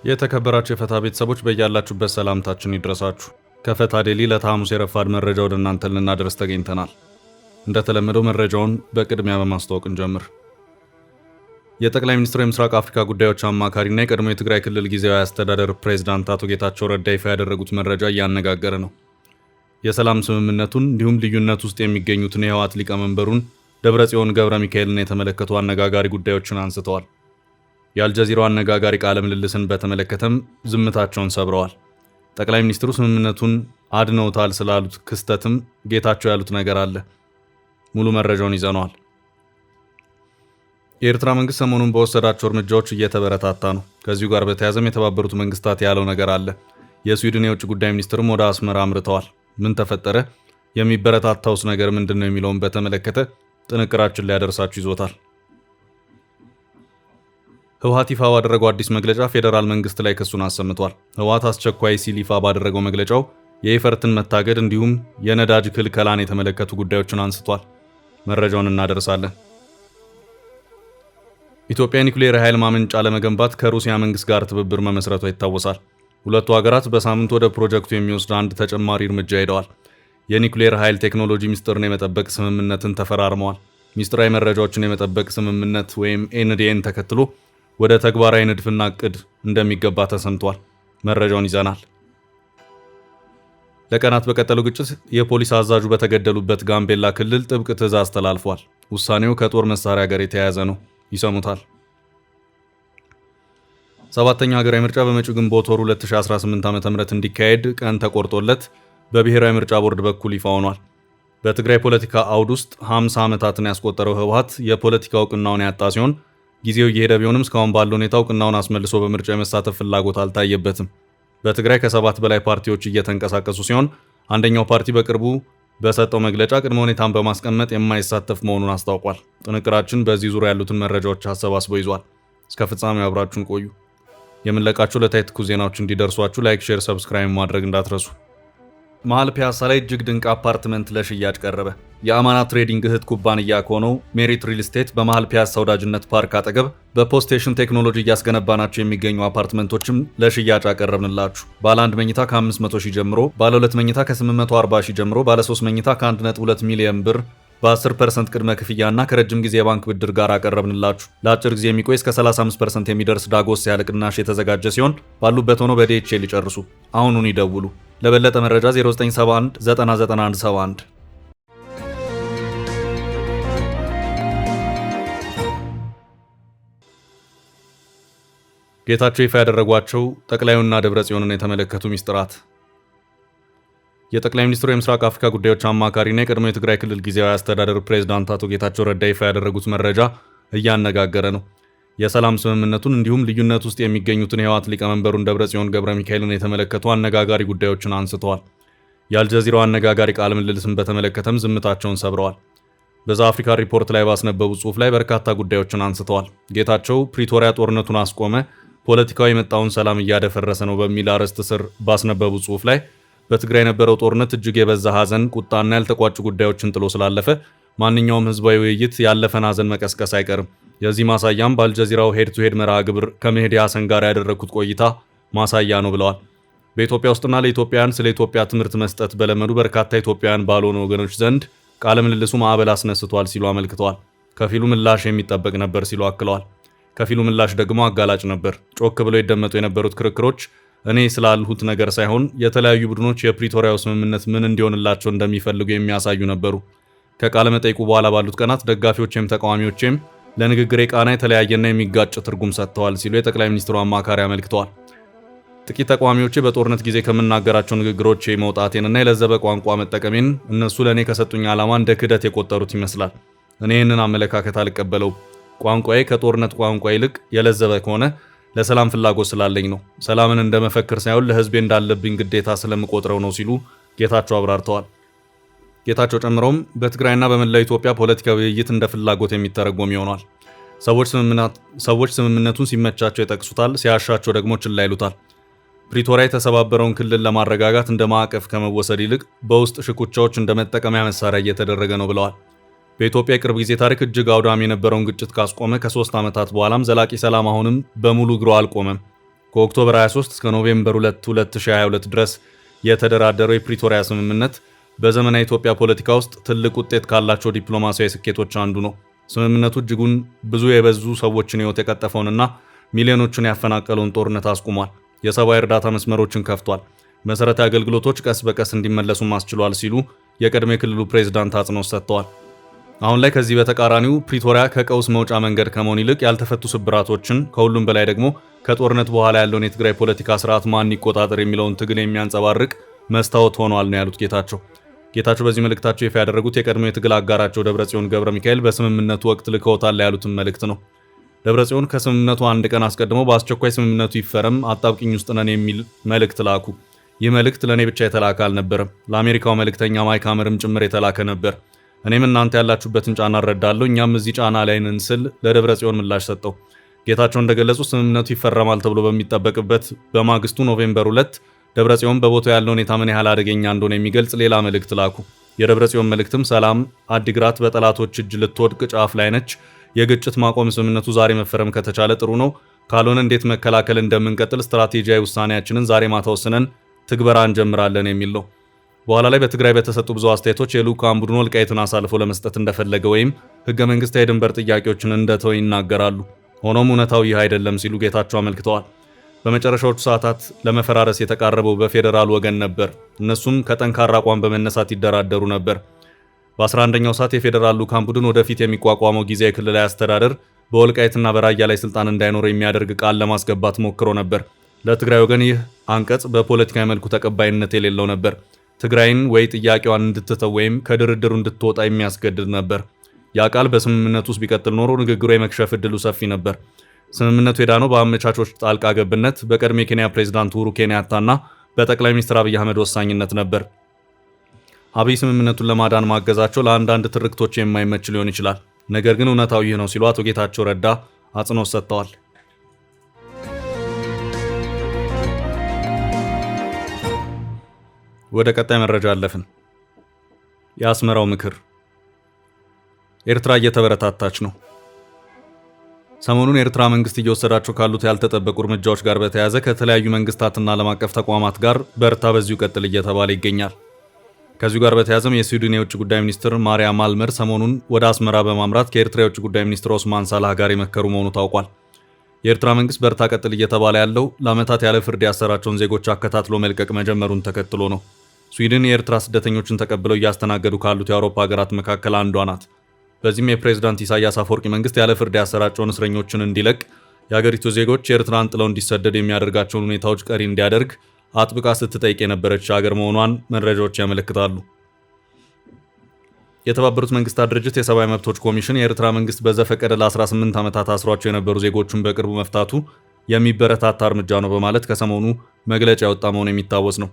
የተከበራችሁ የፈታ ቤተሰቦች በእያላችሁበት ሰላምታችን ይድረሳችሁ። ከፈታ ዴሊ ለሐሙስ የረፋድ መረጃ ወደ እናንተ ልናደርስ ተገኝተናል። እንደተለመደው መረጃውን በቅድሚያ በማስተዋወቅ እንጀምር። የጠቅላይ ሚኒስትሩ የምስራቅ አፍሪካ ጉዳዮች አማካሪና የቀድሞ የትግራይ ክልል ጊዜያዊ አስተዳደር ፕሬዝዳንት አቶ ጌታቸው ረዳ ይፋ ያደረጉት መረጃ እያነጋገረ ነው። የሰላም ስምምነቱን እንዲሁም ልዩነት ውስጥ የሚገኙትን የህወሓት ሊቀመንበሩን ደብረጽዮን ገብረ ሚካኤልን የተመለከቱ አነጋጋሪ ጉዳዮችን አንስተዋል። የአልጀዚራው አነጋጋሪ ቃለ ምልልስን በተመለከተም ዝምታቸውን ሰብረዋል። ጠቅላይ ሚኒስትሩ ስምምነቱን አድነውታል ስላሉት ክስተትም ጌታቸው ያሉት ነገር አለ። ሙሉ መረጃውን ይዘነዋል። የኤርትራ መንግስት ሰሞኑን በወሰዳቸው እርምጃዎች እየተበረታታ ነው። ከዚሁ ጋር በተያያዘም የተባበሩት መንግስታት ያለው ነገር አለ። የስዊድን የውጭ ጉዳይ ሚኒስትርም ወደ አስመራ አምርተዋል። ምን ተፈጠረ? የሚበረታታውስ ነገር ምንድነው? የሚለውን በተመለከተ ጥንቅራችን ሊያደርሳችሁ ይዞታል። ህወሓት ይፋ ባደረገው አዲስ መግለጫ ፌዴራል መንግስት ላይ ክሱን አሰምቷል። ህወሓት አስቸኳይ ሲል ይፋ ባደረገው መግለጫው የኢፈርትን መታገድ እንዲሁም የነዳጅ ክልከላን የተመለከቱ ጉዳዮችን አንስቷል። መረጃውን እናደርሳለን። ኢትዮጵያ ኒውክሌር ኃይል ማመንጫ ለመገንባት ከሩሲያ መንግስት ጋር ትብብር መመስረቷ ይታወሳል። ሁለቱ ሀገራት በሳምንት ወደ ፕሮጀክቱ የሚወስድ አንድ ተጨማሪ እርምጃ ሄደዋል። የኒውክሌር ኃይል ቴክኖሎጂ ሚስጥርን የመጠበቅ ስምምነትን ተፈራርመዋል። ሚስጥራዊ መረጃዎችን የመጠበቅ ስምምነት ወይም ኤንዲኤን ተከትሎ ወደ ተግባራዊ ንድፍና እቅድ እንደሚገባ ተሰምቷል። መረጃውን ይዘናል። ለቀናት በቀጠለው ግጭት የፖሊስ አዛዡ በተገደሉበት ጋምቤላ ክልል ጥብቅ ትዕዛዝ ተላልፏል። ውሳኔው ከጦር መሳሪያ ጋር የተያያዘ ነው። ይሰሙታል። ሰባተኛው ሀገራዊ ምርጫ በመጪው ግንቦት ወር 2018 ዓ.ም እንዲካሄድ ቀን ተቆርጦለት በብሔራዊ ምርጫ ቦርድ በኩል ይፋ ሆኗል። በትግራይ ፖለቲካ አውድ ውስጥ 50 ዓመታትን ያስቆጠረው ህወሓት የፖለቲካ እውቅናውን ያጣ ሲሆን ጊዜው እየሄደ ቢሆንም እስካሁን ባለው ሁኔታ እውቅናውን አስመልሶ በምርጫ የመሳተፍ ፍላጎት አልታየበትም። በትግራይ ከ7 በላይ ፓርቲዎች እየተንቀሳቀሱ ሲሆን አንደኛው ፓርቲ በቅርቡ በሰጠው መግለጫ ቅድመ ሁኔታን በማስቀመጥ የማይሳተፍ መሆኑን አስታውቋል። ጥንቅራችን በዚህ ዙሪያ ያሉትን መረጃዎች አሰባስቦ ይዟል። እስከ ፍጻሜው አብራችሁን ቆዩ። የምንለቃችሁ ዕለታዊ ትኩስ ዜናዎች እንዲደርሷችሁ ላይክ፣ ሼር፣ ሰብስክራይብ ማድረግ እንዳትረሱ። መሃል ፒያሳ ላይ እጅግ ድንቅ አፓርትመንት ለሽያጭ ቀረበ። የአማና ትሬዲንግ እህት ኩባንያ ከሆነው ሜሪት ሪል ስቴት በመሃል ፒያሳ ወዳጅነት ፓርክ አጠገብ በፖስቴሽን ቴክኖሎጂ እያስገነባናቸው የሚገኙ አፓርትመንቶችም ለሽያጭ አቀረብንላችሁ። ባለ 1 መኝታ ከ500,000 ጀምሮ፣ ባለ 2 መኝታ ከ840,000 ጀምሮ፣ ባለ 3 መኝታ ከ1.2 ሚሊዮን ብር በ10% ቅድመ ክፍያና ከረጅም ጊዜ የባንክ ብድር ጋር አቀረብንላችሁ። ለአጭር ጊዜ የሚቆይ እስከ 35% የሚደርስ ዳጎስ ያለ ቅናሽ የተዘጋጀ ሲሆን ባሉበት ሆኖ በዲኤችኤል ይጨርሱ። አሁኑን ይደውሉ። ለበለጠ መረጃ 0971 99171 ጌታቸው ይፋ ያደረጓቸው ጠቅላዩና ደብረጽዮንን የተመለከቱ ሚስጥራት። የጠቅላይ ሚኒስትሩ የምስራቅ አፍሪካ ጉዳዮች አማካሪና የቀድሞ የትግራይ ክልል ጊዜያዊ አስተዳደር ፕሬዝዳንት አቶ ጌታቸው ረዳ ይፋ ያደረጉት መረጃ እያነጋገረ ነው። የሰላም ስምምነቱን እንዲሁም ልዩነት ውስጥ የሚገኙትን የህወሓት ሊቀመንበሩን ደብረጽዮን ገብረ ሚካኤልን የተመለከቱ አነጋጋሪ ጉዳዮችን አንስተዋል። የአልጀዚራው አነጋጋሪ ቃለ ምልልስን በተመለከተም ዝምታቸውን ሰብረዋል። በዛ አፍሪካ ሪፖርት ላይ ባስነበቡት ጽሑፍ ላይ በርካታ ጉዳዮችን አንስተዋል። ጌታቸው ፕሪቶሪያ ጦርነቱን አስቆመ፣ ፖለቲካዊ የመጣውን ሰላም እያደፈረሰ ነው በሚል አርዕስት ስር ባስነበቡት ጽሑፍ ላይ በትግራይ የነበረው ጦርነት እጅግ የበዛ ሐዘን፣ ቁጣና ያልተቋጩ ጉዳዮችን ጥሎ ስላለፈ ማንኛውም ህዝባዊ ውይይት ያለፈን ሐዘን መቀስቀስ አይቀርም። የዚህ ማሳያም በአልጀዚራው ሄድ ቱ ሄድ መርሃ ግብር ከመሄድ ሐሰን ጋር ያደረግኩት ቆይታ ማሳያ ነው ብለዋል። በኢትዮጵያ ውስጥና ለኢትዮጵያውያን ስለ ኢትዮጵያ ትምህርት መስጠት በለመዱ በርካታ ኢትዮጵያውያን ባልሆኑ ወገኖች ዘንድ ቃለ ምልልሱ ማዕበል አስነስቷል ሲሉ አመልክተዋል። ከፊሉ ምላሽ የሚጠበቅ ነበር ሲሉ አክለዋል። ከፊሉ ምላሽ ደግሞ አጋላጭ ነበር። ጮክ ብለው ይደመጡ የነበሩት ክርክሮች እኔ ስላልሁት ነገር ሳይሆን የተለያዩ ቡድኖች የፕሪቶሪያው ስምምነት ምን እንዲሆንላቸው እንደሚፈልጉ የሚያሳዩ ነበሩ። ከቃለ መጠይቁ በኋላ ባሉት ቀናት ደጋፊዎችም ተቃዋሚዎችም ለንግግሬ ቃና የተለያየና የሚጋጭ ትርጉም ሰጥተዋል ሲሉ የጠቅላይ ሚኒስትሩ አማካሪ አመልክተዋል። ጥቂት ተቃዋሚዎች በጦርነት ጊዜ ከምናገራቸው ንግግሮች መውጣቴንና የለዘበ ቋንቋ መጠቀሜን እነሱ ለእኔ ከሰጡኝ ዓላማ እንደ ክህደት የቆጠሩት ይመስላል። እኔ ይህንን አመለካከት አልቀበለውም። ቋንቋዬ ከጦርነት ቋንቋ ይልቅ የለዘበ ከሆነ ለሰላም ፍላጎት ስላለኝ ነው። ሰላምን እንደመፈክር ሳይሆን ለህዝቤ እንዳለብኝ ግዴታ ስለምቆጥረው ነው ሲሉ ጌታቸው አብራርተዋል። ጌታቸው ጨምረውም በትግራይና በመላው ኢትዮጵያ ፖለቲካዊ ውይይት እንደ ፍላጎት የሚተረጎም ይሆናል። ሰዎች ስምምነቱን ሲመቻቸው ይጠቅሱታል፣ ሲያሻቸው ደግሞ ችላ ይሉታል። ፕሪቶሪያ የተሰባበረውን ክልል ለማረጋጋት እንደ ማዕቀፍ ከመወሰድ ይልቅ በውስጥ ሽኩቻዎች እንደ መጠቀሚያ መሳሪያ እየተደረገ ነው ብለዋል። በኢትዮጵያ የቅርብ ጊዜ ታሪክ እጅግ አውዳሚ የነበረውን ግጭት ካስቆመ ከ3 ዓመታት በኋላም ዘላቂ ሰላም አሁንም በሙሉ እግሩ አልቆመም። ከኦክቶበር 23 እስከ ኖቬምበር 2 2022 ድረስ የተደራደረው የፕሪቶሪያ ስምምነት በዘመናዊ ኢትዮጵያ ፖለቲካ ውስጥ ትልቅ ውጤት ካላቸው ዲፕሎማሲያዊ ስኬቶች አንዱ ነው። ስምምነቱ እጅጉን ብዙ የበዙ ሰዎችን ሕይወት የቀጠፈውንና ሚሊዮኖችን ያፈናቀለውን ጦርነት አስቁሟል። የሰብአዊ እርዳታ መስመሮችን ከፍቷል። መሰረታዊ አገልግሎቶች ቀስ በቀስ እንዲመለሱም አስችሏል ሲሉ የቀድሞ የክልሉ ፕሬዝዳንት አጽንኦት ሰጥተዋል። አሁን ላይ ከዚህ በተቃራኒው ፕሪቶሪያ ከቀውስ መውጫ መንገድ ከመሆን ይልቅ ያልተፈቱ ስብራቶችን ከሁሉም በላይ ደግሞ ከጦርነት በኋላ ያለውን የትግራይ ፖለቲካ ስርዓት ማን ይቆጣጠር የሚለውን ትግል የሚያንጸባርቅ መስታወት ሆኗል ነው ያሉት ጌታቸው በዚህ መልእክታቸው ይፋ ያደረጉት የቀድሞ የትግል አጋራቸው ደብረጽዮን ገብረ ሚካኤል በስምምነቱ ወቅት ልከውታል ያሉትን መልእክት ነው። ደብረጽዮን ከስምምነቱ አንድ ቀን አስቀድሞ በአስቸኳይ ስምምነቱ ይፈረም አጣብቂኝ ውስጥ ነን የሚል መልእክት ላኩ። ይህ መልእክት ለእኔ ብቻ የተላከ አልነበረም፣ ለአሜሪካው መልእክተኛ ማይክ ሀመርም ጭምር የተላከ ነበር። እኔም እናንተ ያላችሁበትን ጫና እረዳለሁ፣ እኛም እዚህ ጫና ላይ ነን ስል ለደብረጽዮን ምላሽ ሰጠው። ጌታቸው እንደገለጹ ስምምነቱ ይፈረማል ተብሎ በሚጠበቅበት በማግስቱ ኖቬምበር 2 ደብረጽዮን በቦታው ያለው ሁኔታ ምን ያህል አደገኛ እንደሆነ የሚገልጽ ሌላ መልእክት ላኩ። የደብረጽዮን መልእክትም ሰላም፣ አዲግራት በጠላቶች እጅ ልትወድቅ ጫፍ ላይ ነች፣ የግጭት ማቆም ስምምነቱ ዛሬ መፈረም ከተቻለ ጥሩ ነው፣ ካልሆነ እንዴት መከላከል እንደምንቀጥል ስትራቴጂያዊ ውሳኔያችንን ዛሬ ማታ ወስነን ትግበራ እንጀምራለን የሚል ነው። በኋላ ላይ በትግራይ በተሰጡ ብዙ አስተያየቶች የልዑካን ቡድኑ ወልቃይትን አሳልፎ ለመስጠት እንደፈለገ ወይም ህገ መንግስታዊ የድንበር ጥያቄዎችን እንደተወ ይናገራሉ። ሆኖም እውነታው ይህ አይደለም ሲሉ ጌታቸው አመልክተዋል። በመጨረሻዎቹ ሰዓታት ለመፈራረስ የተቃረበው በፌዴራል ወገን ነበር። እነሱም ከጠንካራ አቋም በመነሳት ይደራደሩ ነበር። በ11ኛው ሰዓት የፌዴራል ልዑካን ቡድን ወደፊት የሚቋቋመው ጊዜያዊ ክልላዊ አስተዳደር በወልቃይትና በራያ ላይ ስልጣን እንዳይኖር የሚያደርግ ቃል ለማስገባት ሞክሮ ነበር። ለትግራይ ወገን ይህ አንቀጽ በፖለቲካዊ መልኩ ተቀባይነት የሌለው ነበር። ትግራይን ወይ ጥያቄዋን እንድትተው ወይም ከድርድሩ እንድትወጣ የሚያስገድድ ነበር። ያ ቃል በስምምነቱ ውስጥ ቢቀጥል ኖሮ ንግግሩ የመክሸፍ ዕድሉ ሰፊ ነበር። ስምምነቱ የዳነው በአመቻቾች ጣልቃ ገብነት፣ በቀድሞ የኬንያ ፕሬዝዳንት ኡሁሩ ኬንያታና በጠቅላይ ሚኒስትር አብይ አህመድ ወሳኝነት ነበር። አብይ ስምምነቱን ለማዳን ማገዛቸው ለአንዳንድ ትርክቶች የማይመች ሊሆን ይችላል። ነገር ግን እውነታው ይህ ነው ሲሉ አቶ ጌታቸው ረዳ አጽንኦት ሰጥተዋል። ወደ ቀጣይ መረጃ አለፍን። የአስመራው ምክር። ኤርትራ እየተበረታታች ነው። ሰሞኑን የኤርትራ መንግስት እየወሰዳቸው ካሉት ያልተጠበቁ እርምጃዎች ጋር በተያያዘ ከተለያዩ መንግስታትና ዓለም አቀፍ ተቋማት ጋር በርታ በዚሁ ቀጥል እየተባለ ይገኛል። ከዚሁ ጋር በተያያዘም የስዊድን የውጭ ጉዳይ ሚኒስትር ማሪያ ማልመር ሰሞኑን ወደ አስመራ በማምራት ከኤርትራ የውጭ ጉዳይ ሚኒስትር ኦስማን ሳላህ ጋር የመከሩ መሆኑ ታውቋል። የኤርትራ መንግስት በርታ ቀጥል እየተባለ ያለው ለዓመታት ያለ ፍርድ ያሰራቸውን ዜጎች አከታትሎ መልቀቅ መጀመሩን ተከትሎ ነው። ስዊድን የኤርትራ ስደተኞችን ተቀብለው እያስተናገዱ ካሉት የአውሮፓ ሀገራት መካከል አንዷ ናት። በዚህም የፕሬዝዳንት ኢሳያስ አፈወርቂ መንግስት ያለ ፍርድ ያሰራቸውን እስረኞችን እንዲለቅ፣ የሀገሪቱ ዜጎች ኤርትራን ጥለው እንዲሰደዱ የሚያደርጋቸውን ሁኔታዎች ቀሪ እንዲያደርግ አጥብቃ ስትጠይቅ የነበረች ሀገር መሆኗን መረጃዎች ያመለክታሉ። የተባበሩት መንግስታት ድርጅት የሰብአዊ መብቶች ኮሚሽን የኤርትራ መንግስት በዘፈቀደ ለ18 ዓመታት አስሯቸው የነበሩ ዜጎቹን በቅርቡ መፍታቱ የሚበረታታ እርምጃ ነው በማለት ከሰሞኑ መግለጫ ያወጣ መሆኑ የሚታወስ ነው።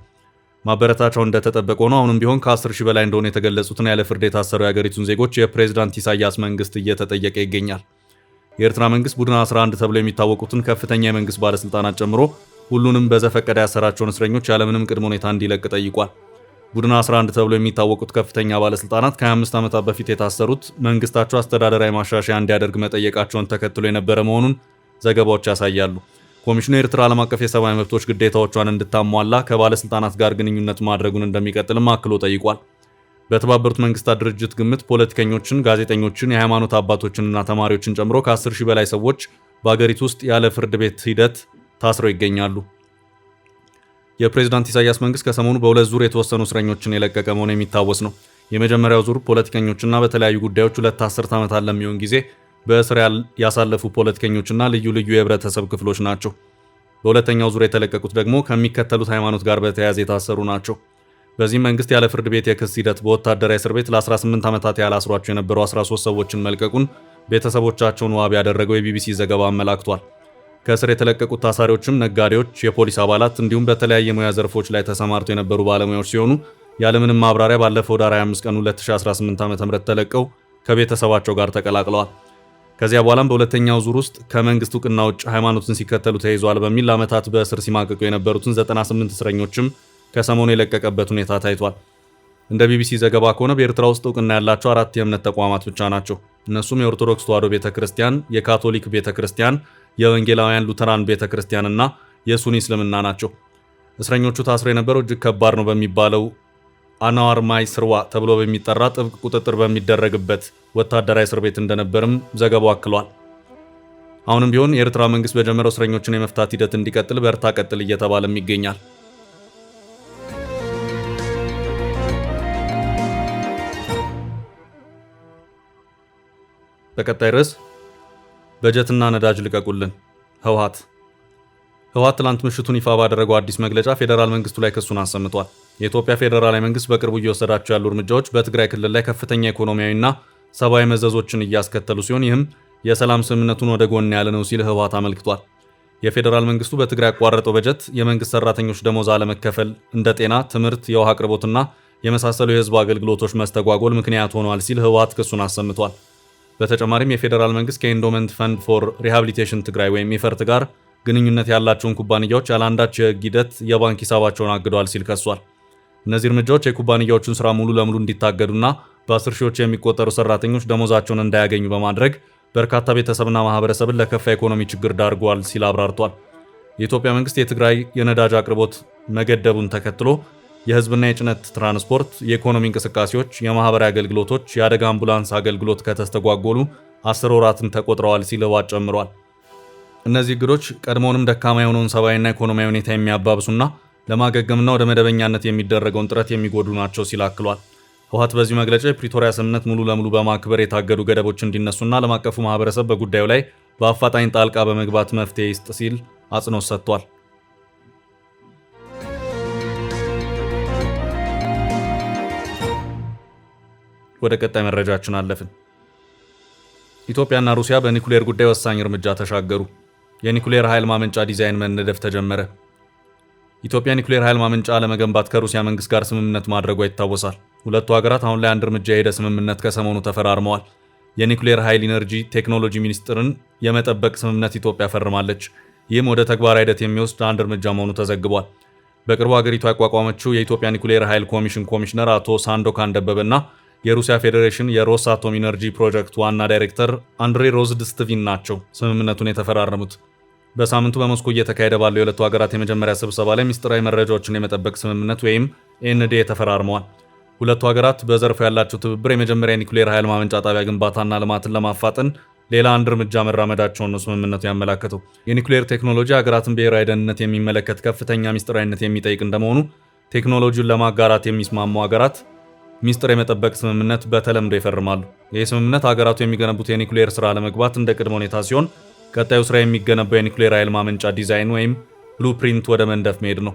ማበረታቻው እንደተጠበቀ ነው። አሁንም ቢሆን ከ10 ሺህ በላይ እንደሆነ የተገለጹትን ያለ ፍርድ የታሰሩ የሀገሪቱን ዜጎች የፕሬዝዳንት ኢሳያስ መንግስት እየተጠየቀ ይገኛል። የኤርትራ መንግስት ቡድን 11 ተብሎ የሚታወቁትን ከፍተኛ የመንግስት ባለስልጣናት ጨምሮ ሁሉንም በዘፈቀደ ያሰራቸውን እስረኞች ያለምንም ቅድመ ሁኔታ እንዲለቅ ጠይቋል። ቡድን 11 ተብሎ የሚታወቁት ከፍተኛ ባለስልጣናት ከ25 ዓመታት በፊት የታሰሩት መንግስታቸው አስተዳደራዊ ማሻሻያ እንዲያደርግ መጠየቃቸውን ተከትሎ የነበረ መሆኑን ዘገባዎች ያሳያሉ። ኮሚሽኑ የኤርትራ ዓለም አቀፍ የሰብአዊ መብቶች ግዴታዎቿን እንድታሟላ ከባለስልጣናት ጋር ግንኙነት ማድረጉን እንደሚቀጥልም አክሎ ጠይቋል። በተባበሩት መንግስታት ድርጅት ግምት ፖለቲከኞችን፣ ጋዜጠኞችን፣ የሃይማኖት አባቶችንና ተማሪዎችን ጨምሮ ከ10 ሺህ በላይ ሰዎች በአገሪቱ ውስጥ ያለ ፍርድ ቤት ሂደት ታስረው ይገኛሉ። የፕሬዝዳንት ኢሳያስ መንግስት ከሰሞኑ በሁለት ዙር የተወሰኑ እስረኞችን የለቀቀ መሆኑ የሚታወስ ነው። የመጀመሪያው ዙር ፖለቲከኞችና በተለያዩ ጉዳዮች 2 አስርት ዓመታት ለሚሆን ጊዜ በእስር ያሳለፉ ፖለቲከኞችና ልዩ ልዩ የህብረተሰብ ክፍሎች ናቸው። በሁለተኛው ዙር የተለቀቁት ደግሞ ከሚከተሉት ሃይማኖት ጋር በተያያዘ የታሰሩ ናቸው። በዚህም መንግስት ያለ ፍርድ ቤት የክስ ሂደት በወታደራዊ እስር ቤት ለ18 ዓመታት ያህል አስሯቸው የነበሩ 13 ሰዎችን መልቀቁን ቤተሰቦቻቸውን ዋቢ ያደረገው የቢቢሲ ዘገባ አመላክቷል። ከእስር የተለቀቁት ታሳሪዎችም ነጋዴዎች፣ የፖሊስ አባላት እንዲሁም በተለያየ ሙያ ዘርፎች ላይ ተሰማርተው የነበሩ ባለሙያዎች ሲሆኑ ያለምንም ማብራሪያ ባለፈው ዳር 25 ቀን 2018 ዓ.ም ተለቀው ከቤተሰባቸው ጋር ተቀላቅለዋል። ከዚያ በኋላም በሁለተኛው ዙር ውስጥ ከመንግስት እውቅና ውጭ ሃይማኖትን ሲከተሉ ተይዘዋል በሚል ለዓመታት በእስር ሲማቀቁ የነበሩትን 98 እስረኞችም ከሰሞኑ የለቀቀበት ሁኔታ ታይቷል። እንደ ቢቢሲ ዘገባ ከሆነ በኤርትራ ውስጥ እውቅና ያላቸው 4 የእምነት ተቋማት ብቻ ናቸው። እነሱም የኦርቶዶክስ ተዋሕዶ ቤተክርስቲያን፣ የካቶሊክ ቤተክርስቲያን፣ የወንጌላውያን ሉተራን ቤተክርስቲያን እና የሱኒ እስልምና ናቸው። እስረኞቹ ታስረው የነበረው እጅግ ከባድ ነው በሚባለው አናዋር ማይ ስርዋ ተብሎ በሚጠራ ጥብቅ ቁጥጥር በሚደረግበት ወታደራዊ እስር ቤት እንደነበርም ዘገባው አክሏል። አሁንም ቢሆን የኤርትራ መንግስት በጀመረው እስረኞችን የመፍታት ሂደት እንዲቀጥል በርታ ቀጥል እየተባለም ይገኛል። በቀጣይ ርዕስ በጀትና ነዳጅ ልቀቁልን። ህወሓት ትላንት ምሽቱን ይፋ ባደረገው አዲስ መግለጫ ፌዴራል መንግስቱ ላይ ክሱን አሰምቷል። የኢትዮጵያ ፌዴራላዊ መንግስት በቅርቡ እየወሰዳቸው ያሉ እርምጃዎች በትግራይ ክልል ላይ ከፍተኛ ኢኮኖሚያዊና ሰብአዊ መዘዞችን እያስከተሉ ሲሆን ይህም የሰላም ስምምነቱን ወደ ጎን ያለ ነው ሲል ህወሓት አመልክቷል። የፌዴራል መንግስቱ በትግራይ ያቋረጠው በጀት የመንግስት ሰራተኞች ደሞዝ አለመከፈል፣ እንደ ጤና፣ ትምህርት፣ የውሃ አቅርቦትና የመሳሰሉ የህዝብ አገልግሎቶች መስተጓጎል ምክንያት ሆነዋል ሲል ህወሓት ክሱን አሰምቷል። በተጨማሪም የፌዴራል መንግስት ከኢንዶመንት ፈንድ ፎር ሪሃቢሊቴሽን ትግራይ ወይም ኢፈርት ጋር ግንኙነት ያላቸውን ኩባንያዎች ያለአንዳች የህግ ሂደት የባንክ ሂሳባቸውን አግደዋል ሲል ከሷል። እነዚህ እርምጃዎች የኩባንያዎቹን ስራ ሙሉ ለሙሉ እንዲታገዱና በ10 ሺዎች የሚቆጠሩ ሰራተኞች ደሞዛቸውን እንዳያገኙ በማድረግ በርካታ ቤተሰብና ማህበረሰብን ለከፋ ኢኮኖሚ ችግር ዳርጓል ሲል አብራርቷል። የኢትዮጵያ መንግስት የትግራይ የነዳጅ አቅርቦት መገደቡን ተከትሎ የህዝብና የጭነት ትራንስፖርት፣ የኢኮኖሚ እንቅስቃሴዎች፣ የማህበራዊ አገልግሎቶች፣ የአደጋ አምቡላንስ አገልግሎት ከተስተጓጎሉ 10 ወራትን ተቆጥረዋል ሲል ህወሓት ጨምሯል። እነዚህ እግዶች ቀድሞውንም ደካማ የሆነውን ሰብአዊና ኢኮኖሚያዊ ሁኔታ የሚያባብሱና ለማገገምና ወደ መደበኛነት የሚደረገውን ጥረት የሚጎዱ ናቸው ሲል አክሏል። ህወሓት በዚህ መግለጫ የፕሪቶሪያ ስምምነት ሙሉ ለሙሉ በማክበር የታገዱ ገደቦች እንዲነሱና ዓለም አቀፉ ማህበረሰብ በጉዳዩ ላይ በአፋጣኝ ጣልቃ በመግባት መፍትሄ ይስጥ ሲል አጽንኦት ሰጥቷል። ወደ ቀጣይ መረጃችን አለፍን። ኢትዮጵያና ሩሲያ በኒኩሌር ጉዳይ ወሳኝ እርምጃ ተሻገሩ። የኒኩሌር ኃይል ማመንጫ ዲዛይን መነደፍ ተጀመረ። ኢትዮጵያ ኒኩሌር ኃይል ማመንጫ ለመገንባት ከሩሲያ መንግስት ጋር ስምምነት ማድረጓ ይታወሳል። ሁለቱ ሀገራት አሁን ላይ አንድ እርምጃ የሄደ ስምምነት ከሰሞኑ ተፈራርመዋል። የኒኩሌር ኃይል ኢነርጂ ቴክኖሎጂ ሚኒስቴርን የመጠበቅ ስምምነት ኢትዮጵያ ፈርማለች። ይህም ወደ ተግባራዊ ሂደት የሚወስድ አንድ እርምጃ መሆኑ ተዘግቧል። በቅርቡ ሀገሪቷ ያቋቋመችው የኢትዮጵያ ኒኩሌር ኃይል ኮሚሽን ኮሚሽነር አቶ ሳንዶካን ደበበና የሩሲያ ፌዴሬሽን የሮሳቶም ኢነርጂ ፕሮጀክት ዋና ዳይሬክተር አንድሬ ሮዝድስቲቪን ናቸው ስምምነቱን የተፈራረሙት። በሳምንቱ በሞስኮ እየተካሄደ ባለው የሁለቱ ሀገራት የመጀመሪያ ስብሰባ ላይ ሚስጥራዊ መረጃዎችን የመጠበቅ ስምምነት ወይም ኤንዲኤ ተፈራርመዋል። ሁለቱ ሀገራት በዘርፉ ያላቸው ትብብር የመጀመሪያ የኒኩሌር ኃይል ማመንጫ ጣቢያ ግንባታና ልማትን ለማፋጠን ሌላ አንድ እርምጃ መራመዳቸውን ነው ስምምነቱ ያመላከተው። የኒኩሌር ቴክኖሎጂ ሀገራትን ብሔራዊ ደህንነት የሚመለከት ከፍተኛ ሚስጥራዊነት የሚጠይቅ እንደመሆኑ ቴክኖሎጂውን ለማጋራት የሚስማሙ ሀገራት ሚስጥር የመጠበቅ ስምምነት በተለምዶ ይፈርማሉ። ይህ ስምምነት ሀገራቱ የሚገነቡት የኒኩሌር ስራ ለመግባት እንደ ቅድመ ሁኔታ ሲሆን ቀጣዩ ስራ የሚገነባው የኒኩሌር ኃይል ማመንጫ ዲዛይን ወይም ብሉፕሪንት ወደ መንደፍ መሄድ ነው።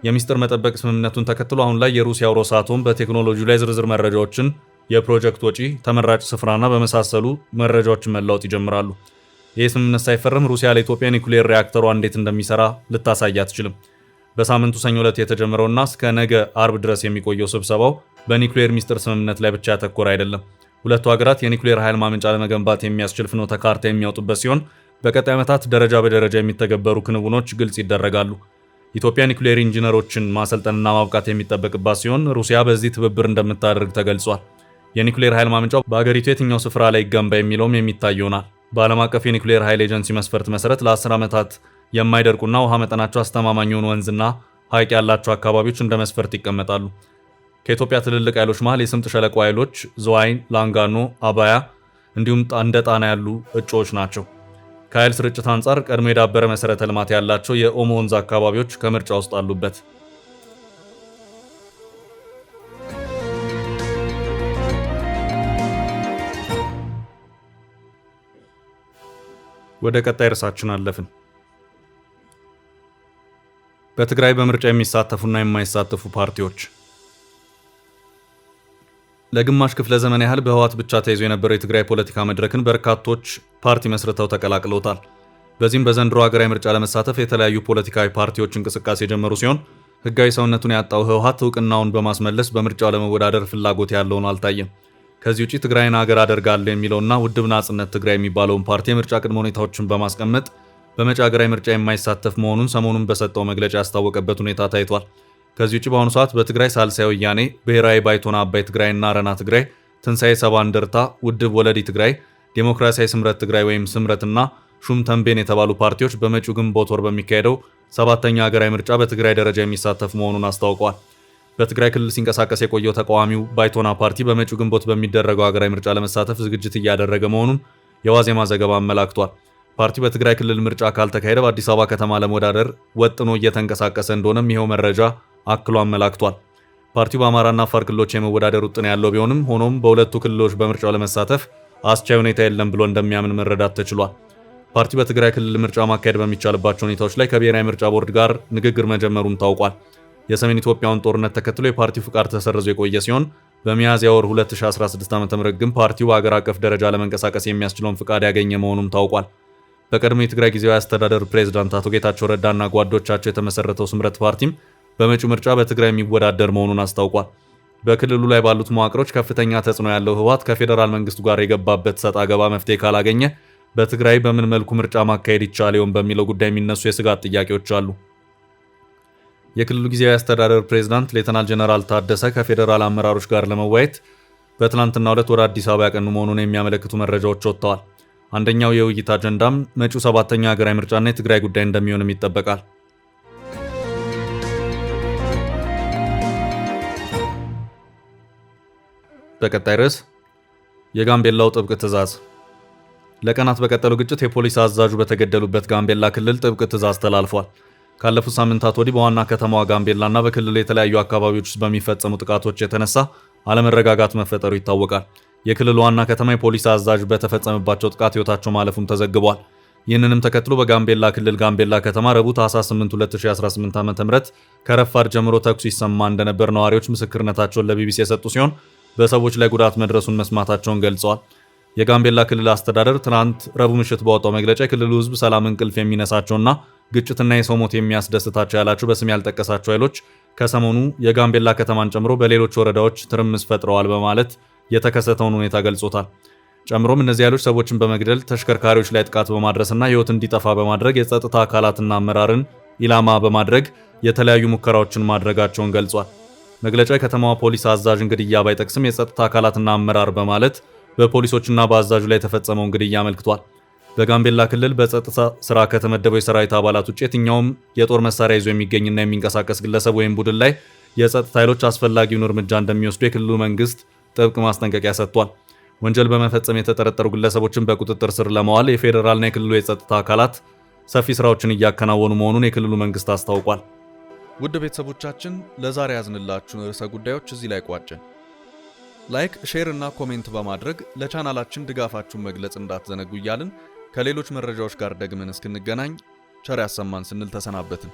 የሚስጥር መጠበቅ ስምምነቱን ተከትሎ አሁን ላይ የሩሲያው ሮሳቶም በቴክኖሎጂው ላይ ዝርዝር መረጃዎችን፣ የፕሮጀክት ወጪ፣ ተመራጭ ስፍራና በመሳሰሉ መረጃዎችን መለዋወጥ ይጀምራሉ። ይህ ስምምነት ሳይፈረም ሩሲያ ለኢትዮጵያ ኒኩሌር ሪያክተሯ እንዴት እንደሚሰራ ልታሳይ አትችልም። በሳምንቱ ሰኞ ዕለት የተጀመረውና እስከ ነገ አርብ ድረስ የሚቆየው ስብሰባው በኒኩሌር ሚስጥር ስምምነት ላይ ብቻ ያተኮረ አይደለም። ሁለቱ ሀገራት የኒኩሌር ኃይል ማመንጫ ለመገንባት የሚያስችል ፍኖተ ካርታ የሚያወጡበት ሲሆን በቀጣይ ዓመታት ደረጃ በደረጃ የሚተገበሩ ክንውኖች ግልጽ ይደረጋሉ። ኢትዮጵያ ኒኩሌር ኢንጂነሮችን ማሰልጠንና ማብቃት የሚጠበቅባት ሲሆን ሩሲያ በዚህ ትብብር እንደምታደርግ ተገልጿል። የኒኩሌር ኃይል ማመንጫው በአገሪቱ የትኛው ስፍራ ላይ ይገንባ የሚለውም የሚታይ ይሆናል። በዓለም አቀፍ የኒኩሌር ኃይል ኤጀንሲ መስፈርት መሰረት ለ10 ዓመታት የማይደርቁና ውሃ መጠናቸው አስተማማኝ የሆኑ ወንዝና ሐይቅ ያላቸው አካባቢዎች እንደ መስፈርት ይቀመጣሉ። ከኢትዮጵያ ትልልቅ ኃይሎች መሃል የስምጥ ሸለቆ ኃይሎች ዝዋይ፣ ላንጋኖ፣ አባያ እንዲሁም እንደ ጣና ያሉ እጩዎች ናቸው። ከኃይል ስርጭት አንጻር ቀድሞ የዳበረ መሰረተ ልማት ያላቸው የኦሞ ወንዝ አካባቢዎች ከምርጫ ውስጥ አሉበት። ወደ ቀጣይ ርዕሳችን አለፍን። በትግራይ በምርጫ የሚሳተፉና የማይሳተፉ ፓርቲዎች ለግማሽ ክፍለ ዘመን ያህል በህወሓት ብቻ ተይዞ የነበረው የትግራይ ፖለቲካ መድረክን በርካቶች ፓርቲ መስርተው ተቀላቅለውታል። በዚህም በዘንድሮ ሀገራዊ ምርጫ ለመሳተፍ የተለያዩ ፖለቲካዊ ፓርቲዎች እንቅስቃሴ የጀመሩ ሲሆን ህጋዊ ሰውነቱን ያጣው ህወሓት እውቅናውን በማስመለስ በምርጫው ለመወዳደር ፍላጎት ያለውን አልታየም። ከዚህ ውጪ ትግራይን ሀገር አደርጋለሁ የሚለውና ውድብ ናጽነት ትግራይ የሚባለውን ፓርቲ የምርጫ ቅድመ ሁኔታዎችን በማስቀመጥ በመጪ ሀገራዊ ምርጫ የማይሳተፍ መሆኑን ሰሞኑን በሰጠው መግለጫ ያስታወቀበት ሁኔታ ታይቷል። ከዚህ ውጪ በአሁኑ ሰዓት በትግራይ ሳልሳይ ወያኔ፣ ብሔራዊ ባይቶና አባይ ትግራይና አረና ትግራይ፣ ትንሳኤ ሰባ እንደርታ፣ ውድብ ወለዲ ትግራይ፣ ዴሞክራሲያዊ ስምረት ትግራይ ወይም ስምረትና ሹም ተንቤን የተባሉ ፓርቲዎች በመጪው ግንቦት ወር በሚካሄደው 7ኛ ሀገራዊ ምርጫ በትግራይ ደረጃ የሚሳተፉ መሆኑን አስታውቀዋል። በትግራይ ክልል ሲንቀሳቀስ የቆየው ተቃዋሚው ባይቶና ፓርቲ በመጪው ግንቦት በሚደረገው ሀገራዊ ምርጫ ለመሳተፍ ዝግጅት እያደረገ መሆኑን የዋዜማ ዘገባ አመላክቷል። ፓርቲው በትግራይ ክልል ምርጫ ካልተካሄደ በአዲስ አበባ ከተማ ለመወዳደር ወጥኖ እየተንቀሳቀሰ እንደሆነም ይኸው መረጃ አክሎ አመላክቷል። ፓርቲው በአማራና አፋር ክልሎች የመወዳደር ውጥን ያለው ቢሆንም ሆኖም በሁለቱ ክልሎች በምርጫው ለመሳተፍ አስቻይ ሁኔታ የለም ብሎ እንደሚያምን መረዳት ተችሏል። ፓርቲው በትግራይ ክልል ምርጫ ማካሄድ በሚቻልባቸው ሁኔታዎች ላይ ከብሔራዊ ምርጫ ቦርድ ጋር ንግግር መጀመሩም ታውቋል። የሰሜን ኢትዮጵያውን ጦርነት ተከትሎ የፓርቲው ፍቃድ ተሰርዞ የቆየ ሲሆን በሚያዝያ ወር 2016 ዓ.ም ግን ፓርቲው በአገር አቀፍ ደረጃ ለመንቀሳቀስ የሚያስችለውን ፍቃድ ያገኘ መሆኑም ታውቋል። በቀድሞ የትግራይ ጊዜያዊ አስተዳደር ፕሬዝዳንት አቶ ጌታቸው ረዳና ጓዶቻቸው የተመሰረተው ስምረት ፓርቲም በመጪው ምርጫ በትግራይ የሚወዳደር መሆኑን አስታውቋል። በክልሉ ላይ ባሉት መዋቅሮች ከፍተኛ ተጽዕኖ ያለው ህወሓት ከፌዴራል መንግስቱ ጋር የገባበት ሰጣ ገባ መፍትሄ ካላገኘ በትግራይ በምን መልኩ ምርጫ ማካሄድ ይቻል ይሆን በሚለው ጉዳይ የሚነሱ የስጋት ጥያቄዎች አሉ። የክልሉ ጊዜያዊ አስተዳደር ፕሬዝዳንት ሌተናል ጀነራል ታደሰ ከፌዴራል አመራሮች ጋር ለመወያየት በትናንትናው ዕለት ወደ አዲስ አበባ ያቀኑ መሆኑን የሚያመለክቱ መረጃዎች ወጥተዋል። አንደኛው የውይይት አጀንዳም መጪው 7ኛ ሀገራዊ ምርጫና የትግራይ ጉዳይ እንደሚሆንም ይጠበቃል። በቀጣይ ርዕስ የጋምቤላው ጥብቅ ትዕዛዝ። ለቀናት በቀጠለው ግጭት የፖሊስ አዛዡ በተገደሉበት ጋምቤላ ክልል ጥብቅ ትዕዛዝ ተላልፏል። ካለፉት ሳምንታት ወዲህ በዋና ከተማዋ ጋምቤላና በክልሉ የተለያዩ አካባቢዎች ውስጥ በሚፈጸሙ ጥቃቶች የተነሳ አለመረጋጋት መፈጠሩ ይታወቃል። የክልሉ ዋና ከተማ የፖሊስ አዛዥ በተፈጸመባቸው ጥቃት ሕይወታቸው ማለፉም ተዘግቧል። ይህንንም ተከትሎ በጋምቤላ ክልል ጋምቤላ ከተማ ረቡዕ ታኅሳስ 8 2018 ዓ.ም ከረፋድ ጀምሮ ተኩስ ይሰማ እንደነበር ነዋሪዎች ምስክርነታቸውን ለቢቢሲ የሰጡ ሲሆን በሰዎች ላይ ጉዳት መድረሱን መስማታቸውን ገልጸዋል። የጋምቤላ ክልል አስተዳደር ትናንት ረቡዕ ምሽት ባወጣው መግለጫ የክልሉ ሕዝብ ሰላም እንቅልፍ የሚነሳቸውና ግጭትና የሰው ሞት የሚያስደስታቸው ያላቸው በስም ያልጠቀሳቸው ኃይሎች ከሰሞኑ የጋምቤላ ከተማን ጨምሮ በሌሎች ወረዳዎች ትርምስ ፈጥረዋል በማለት የተከሰተውን ሁኔታ ገልጾታል። ጨምሮም እነዚህ ኃይሎች ሰዎችን በመግደል ተሽከርካሪዎች ላይ ጥቃት በማድረስና ሕይወት እንዲጠፋ በማድረግ የጸጥታ አካላትና አመራርን ኢላማ በማድረግ የተለያዩ ሙከራዎችን ማድረጋቸውን ገልጿል። መግለጫው የከተማዋ ፖሊስ አዛዥ ግድያ ባይጠቅስም የጸጥታ አካላትና አመራር በማለት በፖሊሶችና በአዛዡ ላይ የተፈጸመውን ግድያ አመልክቷል። በጋምቤላ ክልል በጸጥታ ስራ ከተመደበው የሰራዊት አባላት ውጭ የትኛውም የጦር መሳሪያ ይዞ የሚገኝና የሚንቀሳቀስ ግለሰብ ወይም ቡድን ላይ የጸጥታ ኃይሎች አስፈላጊውን እርምጃ እንደሚወስዱ የክልሉ መንግስት ጥብቅ ማስጠንቀቂያ ሰጥቷል። ወንጀል በመፈጸም የተጠረጠሩ ግለሰቦችን በቁጥጥር ስር ለማዋል የፌዴራልና የክልሉ የጸጥታ አካላት ሰፊ ስራዎችን እያከናወኑ መሆኑን የክልሉ መንግስት አስታውቋል። ውድ ቤተሰቦቻችን ለዛሬ ያዝንላችሁን ርዕሰ ጉዳዮች እዚህ ላይ ቋጨን። ላይክ፣ ሼር እና ኮሜንት በማድረግ ለቻናላችን ድጋፋችሁን መግለጽ እንዳትዘነጉ እያልን ከሌሎች መረጃዎች ጋር ደግመን እስክንገናኝ ቸር ያሰማን ስንል ተሰናበትን።